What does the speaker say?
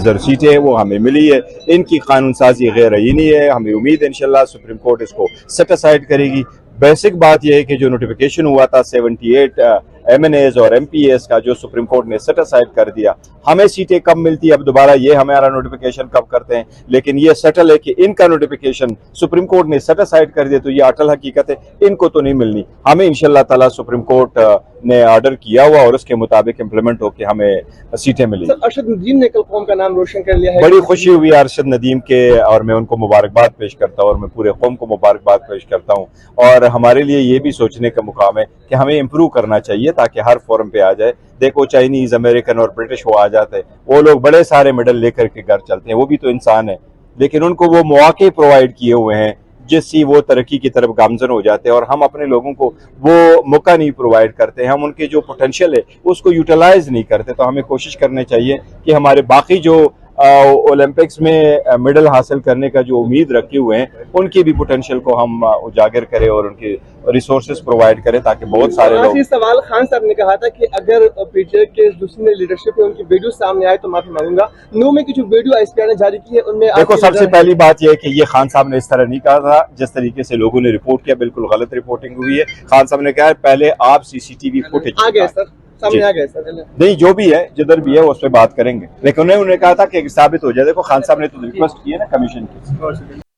सीटें वो हमें मिली है, इनकी कानून साजी गैर आईनी है। हमें उम्मीद है इंशाल्लाह सुप्रीम कोर्ट इसको सेट असाइड करेगी। बेसिक बात यह है कि जो नोटिफिकेशन हुआ था 78 MNAs और MPAs का, जो सुप्रीम कोर्ट ने सेट असाइड कर दिया, हमें सीटें कब मिलती है, अब दोबारा ये हमारा नोटिफिकेशन कब करते हैं, लेकिन ये सेटल है कि इनका नोटिफिकेशन सुप्रीम कोर्ट ने सेट असाइड कर दिया, तो ये अटल हकीकत है, इनको तो नहीं मिलनी। हमें इंशाल्लाह ताला सुप्रीम कोर्ट ने ऑर्डर किया हुआ और उसके मुताबिक इम्प्लीमेंट होकर हमें सीटें मिली। अरशद नदीम ने कल कौम का नाम रोशन कर लिया है, बड़ी खुशी हुई अरशद नदीम के, और मैं उनको मुबारकबाद पेश करता हूँ और मैं पूरे कौम को मुबारकबाद पेश करता हूँ। और हमारे लिए ये भी सोचने का मुकाम है कि हमें इम्प्रूव करना चाहिए ताकि हर फोरम पे आ जाए। देखो चाइनीज, अमेरिकन और ब्रिटिश वो आ जाते हैं, वो लोग बड़े सारे मेडल लेकर के घर चलते हैं, वो भी तो इंसान है, लेकिन उनको वो मौके प्रोवाइड किए हुए हैं जिससे वो तरक्की की तरफ गामजन हो जाते हैं, और हम अपने लोगों को वो मौका नहीं प्रोवाइड करते, हम उनके जो पोटेंशियल है उसको यूटिलाइज नहीं करते। तो हमें कोशिश करनी चाहिए कि हमारे बाकी जो ओलंपिक्स में मेडल हासिल करने का जो उम्मीद रखे हुए हैं, उनकी भी पोटेंशियल को हम उजागर करें और उनके रिसोर्सेज प्रोवाइड करें ताकि बहुत सारे लोग। आखिरी सवाल, खान साहब ने कहा था कि अगर पीटीआई के दूसरी लीडरशिप में उनकी वीडियो सामने आए तो माफी मांगूंगा। नो में की जो वीडियो आईसीपीआर ने जारी की है उनमें देखो, सबसे पहली बात यह है कि ये खान साहब ने इस तरह नहीं कहा था, जिस तरीके से लोगों ने रिपोर्ट किया बिल्कुल गलत रिपोर्टिंग हुई है। खान साहब ने कहा है पहले आप CCTV फुटेज आ गए सर, सामने आ गए सर, नहीं जो भी है जिधर भी है उस पर बात करेंगे, लेकिन उन्होंने कहा था कि साबित हो जाए। देखो खान साहब ने तो रिक्वेस्ट की है ना कमीशन की।